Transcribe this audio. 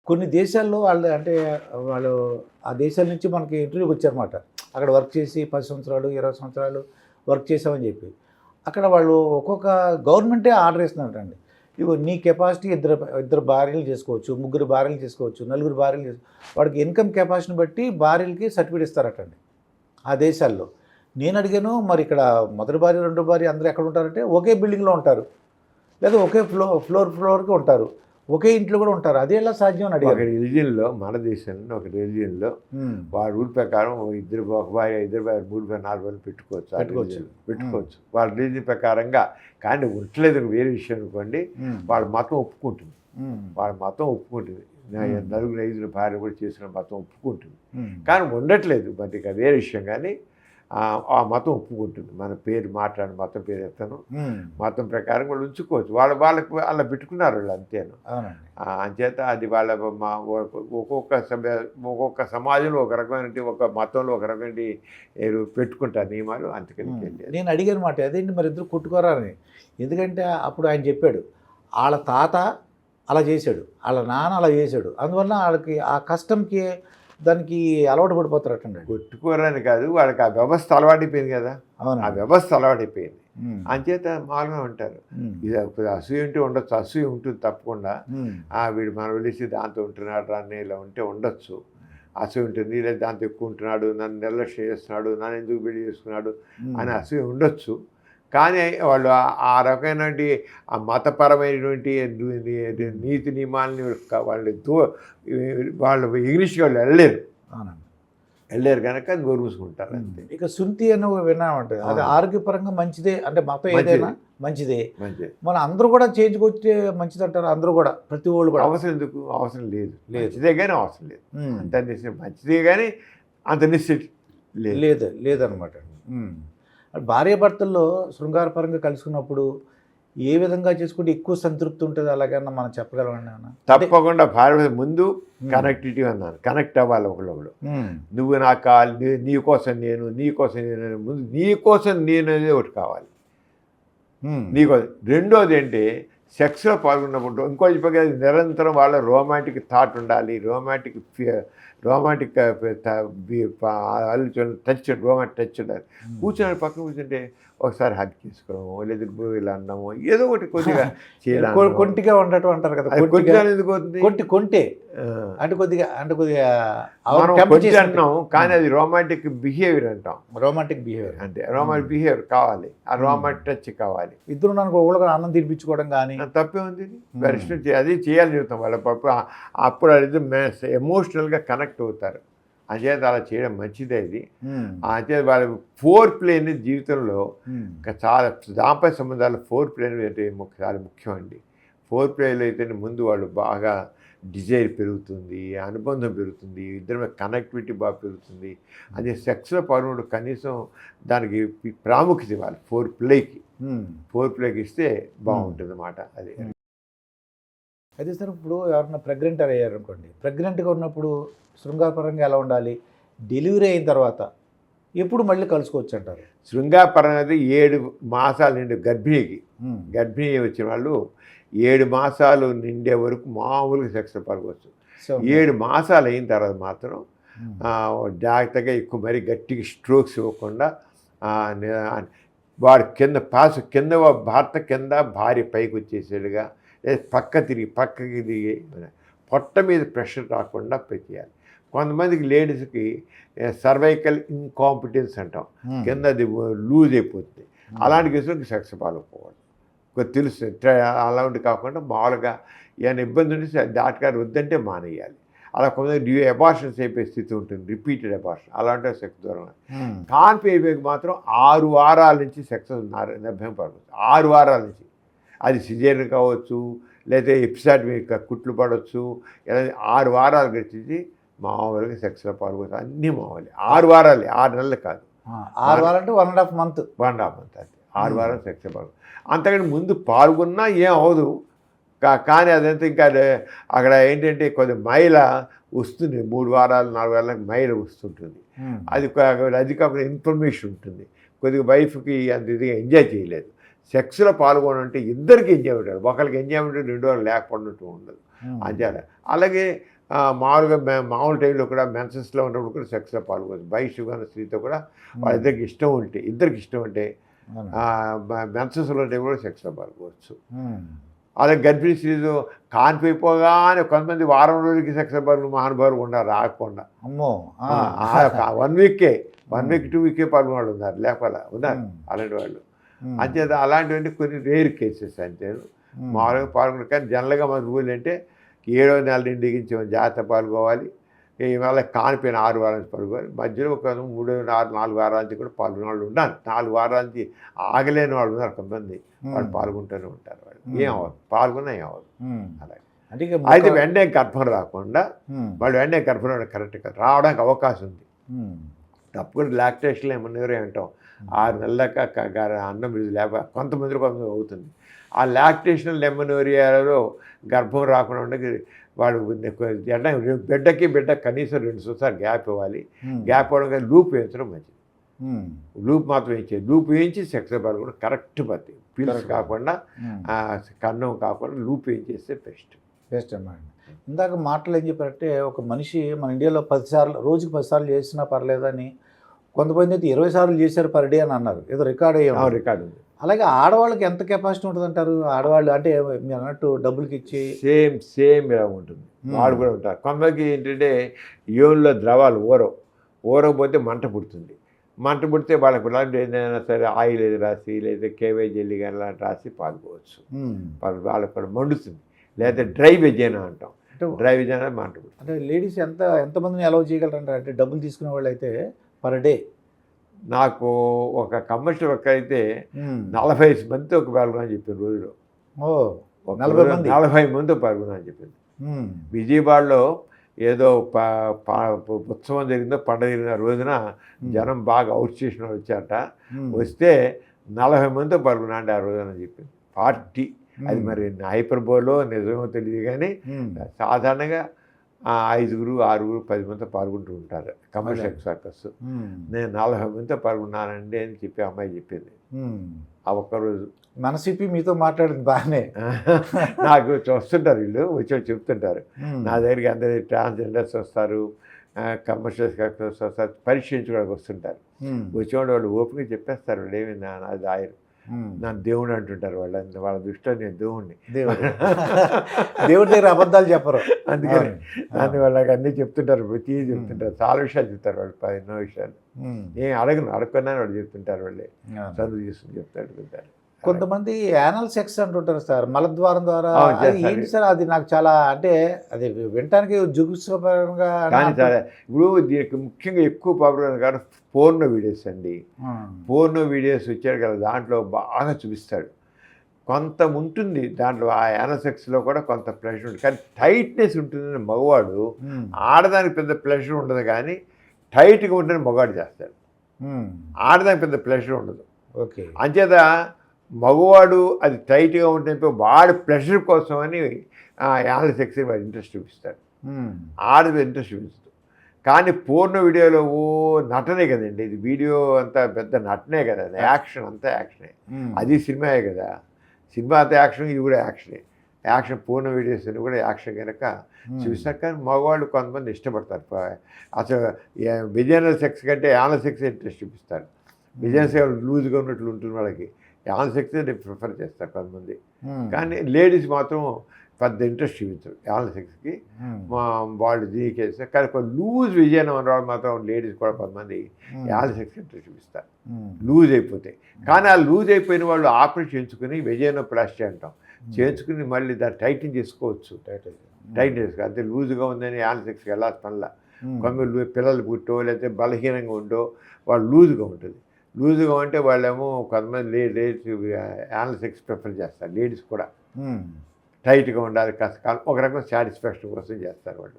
కొన్ని దేశాల్లో వాళ్ళు అంటే వాళ్ళు ఆ దేశాల నుంచి మనకి ఇంటర్వ్యూకి వచ్చారన్నమాట. అక్కడ వర్క్ చేసి 10 సంవత్సరాలు, 20 సంవత్సరాలు వర్క్ చేసామని చెప్పి. అక్కడ వాళ్ళు ఒక్కొక్క గవర్నమెంటే ఆర్డర్ ఇస్తున్నారండి. ఇగో నీ కెపాసిటీ ఇద్దరు భార్యలు చేసుకోవచ్చు, ముగ్గురు భార్యలు చేసుకోవచ్చు, నలుగురు భార్యలు వాడికి ఇన్కమ్ కెపాసిటీని బట్టి భార్యలకి సర్టిఫికేట్ ఇస్తారటండి ఆ దేశాల్లో. నేను అడిగాను, మరి ఇక్కడ మొదటి భార్య, రెండో భార్య అందరూ ఎక్కడ ఉంటారంటే ఒకే బిల్డింగ్లో ఉంటారు, లేదా ఒకే ఫ్లోర్కి ఉంటారు, ఒకే ఇంట్లో కూడా ఉంటారు. అది ఎలా సాధ్యం అని అడిగారు. ఒక రిలీజియన్లో, మన దేశంలో ఒక రిలీజియన్లో వాళ్ళ రూల్ ప్రకారం ఒక భార్య, ఇద్దరు భార్య, 3 భార్య, 4 భార్యలు పెట్టుకోవచ్చు వాళ్ళ రిలీజియన్ ప్రకారంగా. కానీ ఉండలేదు వేరే విషయం అనుకోండి, వాళ్ళ మతం ఒప్పుకుంటుంది. వాళ్ళ మతం ఒప్పుకుంటుంది, నలుగురు 5 భార్య కూడా చేసిన మతం ఒప్పుకుంటుంది. కానీ ఉండట్లేదు, మరి ఇక వేరే విషయం. కానీ ఆ మతం ఒప్పుకుంటుంది. మన పేరు మాట్లాడిన మతం పేరు ఎత్తను, మతం ప్రకారం వాళ్ళు ఉంచుకోవచ్చు. వాళ్ళకి అలా పెట్టుకున్నారు వాళ్ళు, అంతేను. అంచేత అది వాళ్ళ ఒక్కొక్క సమాజంలో ఒక రకమైన, ఒక మతంలో ఒక రకమైన పెట్టుకుంటారు నియమాలు. అందుకని నేను అడిగాను మాట, అదేంటి మరి ఇద్దరు కొట్టుకోరాని. ఎందుకంటే అప్పుడు ఆయన చెప్పాడు, వాళ్ళ తాత అలా చేశాడు, వాళ్ళ నాన్న అలా చేశాడు, అందువల్ల వాళ్ళకి ఆ కష్టంకి దానికి అలవాటు పడిపోతారటండి. కొట్టుకోరని కాదు, వాళ్ళకి ఆ వ్యవస్థ అలవాటైపోయింది కదా. ఆ వ్యవస్థ అలవాటైపోయింది, అంచేత మామూలుగా ఉంటారు. ఇది అసూయ ఉంటే ఉండొచ్చు, అసూయ ఉంటుంది తప్పకుండా. వీడు మనం వెలిసి దాంతో ఉంటున్నాడు రాని ఇలా ఉంటే ఉండొచ్చు, అసూయ ఉంటుంది. లేదా దాంతో ఎక్కువ ఉంటున్నాడు, నన్ను నిర్లక్ష్యం చేస్తున్నాడు, నన్ను ఎందుకు పెళ్లి చేసుకున్నాడు అని అసూయ ఉండొచ్చు. కానీ వాళ్ళు ఆ రకమైనటువంటి ఆ మతపరమైనటువంటి నీతి నియమాలని వాళ్ళు ఇంగ్లీష్ వాళ్ళు వెళ్ళలేరు కనుక అది గౌరవించుకుంటారు అంతే. ఇక శుంఠి అని విన్నామంటే అది ఆరోగ్యపరంగా మంచిదే, అంటే మతం ఏదైనా మంచిదే. మన అందరూ కూడా చేయించుకొచ్చే మంచిది అంటారు, అందరూ కూడా, ప్రతి వాళ్ళు కూడా. అవసరం ఎందుకు? అవసరం లేదు, మంచిదే కానీ అవసరం లేదు. అంత మంచిదే కానీ అంత నిశ్చిత లేదనమాట. భార్యాభర్తల్లో శృంగారపరంగా కలుసుకున్నప్పుడు ఏ విధంగా చేసుకుంటే ఎక్కువ సంతృప్తి ఉంటుంది, అలాగన్నా మనం చెప్పగలమని అన్న? తప్పకుండా భార్య ముందు కనెక్టివిటీ అన్నాను, కనెక్ట్ అవ్వాలి ఒకళ్ళు. నువ్వు నాకు కావాలి, నీ కోసం నేను, నీ కోసం నేను, ముందు నీ కోసం నేను అనేది ఒకటి కావాలి నీకోసం. రెండోది ఏంటి, సెక్స్లో పాల్గొన్నప్పుడు ఇంకో చెప్పగా నిరంతరం వాళ్ళ రొమాంటిక్ థాట్ ఉండాలి, రొమాంటిక్ ఆలోచన టచ్ ఉండాలి. కూర్చొని పక్కన కూర్చుంటే ఒకసారి హగ్ చేసుకోవడము, లేదా ఇలా అన్నాము, ఏదో ఒకటి కొద్దిగా చేయాలి. కొంటిగా ఉండటం అంటారు కదా, ఎందుకు అవుతుంది? కొంటే అంటే కొద్దిగా అంటున్నాం, కానీ అది రొమాంటిక్ బిహేవియర్ అంటాం. రొమాంటిక్ బిహేవియర్ అంటే రొమాంటిక్ బిహేవియర్ కావాలి, ఆ రొమాంటిక్ టచ్ కావాలి. ఇద్దరు నన్ను ఒకళ్ళు అన్నం తినిపించుకోవడం కానీ తప్పే ఉంది. పరిశ్రమ అది చేయాలని చెప్తాం వాళ్ళ అప్పుడు అది ఎమోషనల్గా కనెక్ట్ అవుతారు. అంచేత అలా చేయడం మంచిదే. ఇది అంచేత వాళ్ళ ఫోర్ ప్లే అనేది జీవితంలో చాలా దాంపత్య సంబంధాలు ఫోర్ ప్లే అనేది చాలా ముఖ్యం అండి. ఫోర్ ప్లేలో అయితే ముందు వాళ్ళు బాగా డిజైర్ పెరుగుతుంది, అనుబంధం పెరుగుతుంది, ఇద్దరి మీద కనెక్టివిటీ బాగా పెరుగుతుంది. అదే సెక్స్లో పాల్గొనడం కనీసం దానికి ప్రాముఖ్యత ఇవ్వాలి. ఫోర్ ప్లేకి ఇస్తే బాగుంటుంది అన్నమాట. అది అయితే సార్, ఇప్పుడు ఎవరన్నా ప్రెగ్నెంట్ అయ్యారు అనుకోండి, ప్రెగ్నెంట్గా ఉన్నప్పుడు శృంగారపరంగా ఎలా ఉండాలి, డెలివరీ అయిన తర్వాత ఎప్పుడు మళ్ళీ కలుసుకోవచ్చు అంటారు? శృంగారపరం అనేది 7 మాసాలు నిండి గర్భిణీ వచ్చిన వాళ్ళు 7 మాసాలు నిండే వరకు మామూలుగా సెక్స్లో పాల్గొచ్చు. 7 మాసాలు అయిన తర్వాత మాత్రం జాగ్రత్తగా ఎక్కువ మరీ గట్టిగా స్ట్రోక్స్ ఇవ్వకుండా వాడు కింద భర్త కింద భార్య పైకి వచ్చేసేట్టుగా, పక్కకి తిరిగి పొట్ట మీద ప్రెషర్ రాకుండా చేయాలి. కొంతమందికి లేడీస్కి సర్వైకల్ ఇన్కాంపిటెన్స్ అంటాం, కింద అది లూజ్ అయిపోతుంది. అలాంటి కేసులకి సెక్స్ పాల్గొపోవాలి. తెలుస్తుంది. అలాంటి కాకుండా మామూలుగా ఏమైనా ఇబ్బంది ఉంటే డాక్టర్ గారు వద్దంటే మానేయాలి. అలా కొంతమంది అబార్షన్స్ అయిపోయే స్థితి ఉంటుంది, రిపీటెడ్ అబార్షన్, అలాంటి సెక్స్ దూరం. కాన్పి అయిపోయి మాత్రం 6 వారాల నుంచి సెక్స్ నిర్భయం పడవచ్చు. 6 వారాల నుంచి అది సిజేరియన్ కావచ్చు, లేదా ఎపిసాడ్ కుట్లు పడవచ్చు. 6 వారాలు గడిచి మామూలుగా సెక్స్లో పాల్గొచ్చు. అన్నీ మామూలు 6 వారాలే, 6 నెలలు కాదు. 6 వారాలు అంటే 1.5 మంత్. 1.5 మంత్ అది 6 వారాలు సెక్స్లో పాల్గొచ్చు. అంతకంటే ముందు పాల్గొన్నా ఏం అవదు. కానీ అదంతా ఇంకా అక్కడ ఏంటంటే కొద్ది మైల వస్తుంది, 3 వారాలు 4 వారాలకు మైల వస్తుంటుంది. అది కాకుండా ఇన్ఫర్మేషన్ ఉంటుంది. కొద్దిగా వైఫ్కి అంత ఇదిగా ఎంజాయ్ చేయలేదు. సెక్స్లో పాల్గొనంటే ఇద్దరికి ఎంజాయ్ ఉంటారు, ఒకరికి ఎంజాయ్ ఉంటే 2 వారాలు లేకపోవడం ఉండదు. అంతే. అలాగే మామూలుగా మామూలు టైంలో కూడా మెన్సెస్లో ఉన్నప్పుడు కూడా సెక్స్లో పాల్గొచ్చు. వయసు ఉన్న స్త్రీతో కూడా వాళ్ళిద్దరికి ఇద్దరికి ఇష్టం ఉంటే మెన్సెస్లో టైం కూడా సెక్స్లో పాల్గొవచ్చు. అలాగే గర్భిణీ స్త్రీలు కాన్పైపోగానే కొంతమంది వారం రోజులకి సెక్స్ పాల్గొని మహానుభావులు ఉన్నారు రాకుండా. అమ్మో 1 వీక్ 2 వీకే పాల్గొన్న వాళ్ళు ఉన్నారు, లేకపోతే ఉన్నారు అలాంటి వాళ్ళు. అంచేత అలాంటివన్నీ కొన్ని రేర్ కేసెస్ అంతే. మామూలుగా పాల్గొన్నారు. కానీ జనరల్గా మన రూల్ అంటే 7వ నెల నిండిగించి జాగ్రత్త పాల్గొవాలి. ఇవాళ కానిపోయిన 6 వారాల నుంచి పాల్గొవాలి. మధ్యలో ఒక 4 వారాల నుంచి కూడా పాల్గొనే వాళ్ళు ఉన్నారు. 4 వారాల నుంచి ఆగలేని వాళ్ళు ఉన్నారు కొంతమంది. వాళ్ళు పాల్గొంటూనే ఉంటారు. వాళ్ళు ఏం అవ్వదు, పాల్గొన్నా ఏం అవ్వదు. అలాగే అయితే వెంటనే గర్భం రాకుండా వాళ్ళు వెంటనే గర్భం కరెక్ట్గా రావడానికి అవకాశం ఉంది. తప్పకుండా లాక్టేషన్లో ఏమన్నా అంటాం 6 నెలల దాకా అన్నం విడుదల లేక కొంతమంది అవుతుంది. ఆ లాక్టేషన్ లెమనోరియాలో గర్భం రాకుండా ఉండకి వాడు బిడ్డ కనీసం 2 సంవత్సరాలు గ్యాప్ ఇవ్వాలి. గ్యాప్ ఇవ్వడం లూప్ వేయించడం మంచిది. లూప్ మాత్రం వేయించేది. లూప్ వేయించి సెక్స్ పాల్గొనడం కరెక్ట్ పద్ధతి. పిల్స్ కాకుండా కన్నం కాకుండా లూప్ వేయించేస్తే బెస్ట్ అన్నమాట. ఇందాక మాటలు ఏం చెప్పారంటే ఒక మనిషి మన ఇండియాలో 10 సార్లు రోజుకి 10 సార్లు చేసినా పర్లేదని, కొంతమంది అయితే 20 సార్లు చేశారు పర్ డే అని అన్నారు. ఏదో రికార్డ్ రికార్డు ఉంది. అలాగే ఆడవాళ్ళకి ఎంత కెపాసిటీ ఉంటుంది అంటారు? ఆడవాళ్ళు అంటే మీరు అన్నట్టు డబ్బులకి ఇచ్చి సేమ్ ఇలా ఉంటుంది. వాళ్ళు కూడా ఉంటారు. కొంతమందికి ఏంటంటే యోనిలో ద్రవాలు ఊరకపోతే మంట పుడుతుంది. మంట పుడితే వాళ్ళకి ఇలాంటి ఏదైనా సరే ఆయిల్ ఏది రాసి లేదా కేవై జెల్లీ కానీ అలాంటి రాసి పాల్గొవచ్చు. వాళ్ళకి కూడా మండుతుంది. లేదా డ్రై వెజైనా అంటాం. డ్రై వెజైనా మంట పుడుతుంది. అంటే లేడీస్ ఎంతమందిని అలౌ చేయగలరంటారు? అంటే డబ్బులు తీసుకునే వాళ్ళు అయితే పర్ డే నాకు ఒక కమర్షియల్ వర్క్ అయితే 45 మందితో పాల్గొనని చెప్పింది రోజులో. 40 మందితో పాల్గొనని చెప్పింది. విజయవాడలో ఏదో ఉత్సవం జరిగిందో పండుగ జరిగిన రోజున జనం బాగా అవుట్ చేసిన వచ్చారట. వస్తే 40 మందితో పాల్గొన్నా అంటే ఆ రోజున చెప్పింది. పార్టీ అది మరి హైపర్బోలో నిజమో తెలియదు కానీ సాధారణంగా 5, 6, 10 మందితో పాల్గొంటూ ఉంటారు కమర్షియల్ సర్కస్. నేను 40 మందితో పాల్గొన్నానండి అని చెప్పి అమ్మాయి చెప్పింది. ఆ ఒక్కరోజు మనసిప్పి మీతో మాట్లాడింది బాగానే. నాకు వస్తుంటారు వీళ్ళు వచ్చి చెప్తుంటారు. నా దగ్గరికి అందరి ట్రాన్స్జెండర్స్ వస్తారు, కమర్షియల్ సర్కస్ వస్తారు, పరీక్షించుకోవడానికి వస్తుంటారు. వచ్చేవాడు వాళ్ళు ఓపిక చెప్పేస్తారు. వాళ్ళు ఏమి నాది ఆయన నన్ను దేవుడు అంటుంటారు. వాళ్ళ దృష్టిలో నేను దేవుడి దగ్గర అబద్ధాలు చెప్పరు. అందుకని దాన్ని వాళ్ళకి అన్నీ చెప్తుంటారు, ప్రతి చెప్తుంటారు. చాలా విషయాలు చెప్తారు వాళ్ళు, ఎన్నో విషయాలు. ఏం అడగకున్నా వాళ్ళు చెప్తుంటారు. వాళ్ళే చదువు తీసుకుని చెప్తారు. కొంతమంది యానల్ సెక్స్ అంటుంటారు సార్, మలద్వారం ద్వారా. ఏంటి సార్ అది? నాకు చాలా అంటే అది వినటానికి జుగుప్సకరంగా. కానీ సరే ఇప్పుడు దీనికి ముఖ్యంగా ఎక్కువ పాపులర్ కాదు పోర్నో వీడియోస్ అండి. పోర్నో వీడియోస్ వచ్చారు కదా, దాంట్లో బాగా చూపిస్తాడు. కొంత ఉంటుంది దాంట్లో ఆ యానల్ సెక్స్లో కూడా కొంత ప్లెజర్ ఉంటుంది. కానీ టైట్నెస్ ఉంటుందని మగవాడు, ఆడదానికి పెద్ద ప్లెజర్ ఉండదు. కానీ టైట్గా ఉంటుందని మగవాడు చేస్తాడు. ఆడదానికి పెద్ద ప్లెజర్ ఉండదు. ఓకే. అంచేత మగవాడు అది టైట్గా ఉంటే వాడి ప్లెజర్ కోసం అని యానల్ సెక్స్ వాడు ఇంట్రెస్ట్ చూపిస్తాడు. ఆడది ఇంట్రెస్ట్ చూపిస్తుంది. కానీ పూర్ణ వీడియోలో నటనే కదండి. ఇది వీడియో అంతా పెద్ద నటనే కదా, యాక్షన్ అంతా యాక్షనే. అది సినిమాయే కదా, సినిమా అంతా యాక్షన్, ఇది కూడా యాక్షనే. యాక్షన్ పూర్ణ వీడియోస్ అని కూడా యాక్షన్ కనుక చూపిస్తారు. కానీ మగవాళ్ళు కొంతమంది ఇష్టపడతారు. అసలు విజయనల్ సెక్స్ కంటే యానల్ సెక్స్ ఇంట్రెస్ట్ చూపిస్తారు. విజయనల్ సెక్స్ లూజ్గా ఉన్నట్లు ఉంటుంది వాళ్ళకి. యానల్ సెక్స్ ప్రిఫర్ చేస్తారు కొంతమంది. కానీ లేడీస్ మాత్రం పెద్ద ఇంట్రెస్ట్ చూపించారు యానల్ సెక్స్కి. వాళ్ళు దీనికేస్తారు. కానీ కొన్ని లూజ్ విజయనం అనే వాళ్ళు మాత్రం లేడీస్ కూడా కొంతమంది యానల్ సెక్స్ ఇంట్రెస్ట్ చూపిస్తారు లూజ్ అయిపోతే. కానీ ఆ లూజ్ అయిపోయిన వాళ్ళు ఆపరేషన్ చేయించుకుని విజయనోప్లాస్టీ అంటాం, చేయించుకుని మళ్ళీ దాన్ని టైటింగ్ చేసుకోవచ్చు. టైట్ చేసుకో అంతే. లూజ్గా ఉందని యానల్ సెక్స్కి వెళ్ళాల్సిన పనిలా. కొంతమంది పిల్లలు పుట్టో లేకపోతే బలహీనంగా ఉండో వాళ్ళు లూజ్గా ఉంటుంది. లూజ్గా ఉంటే వాళ్ళేమో కొంతమంది లేడీస్ యానల్ సెక్స్ ప్రిఫర్ చేస్తారు. లేడీస్ కూడా టైట్గా ఉండాలి, కాస్త ఒక రకం సాటిస్ఫాక్షన్ కోసం చేస్తారు వాళ్ళు.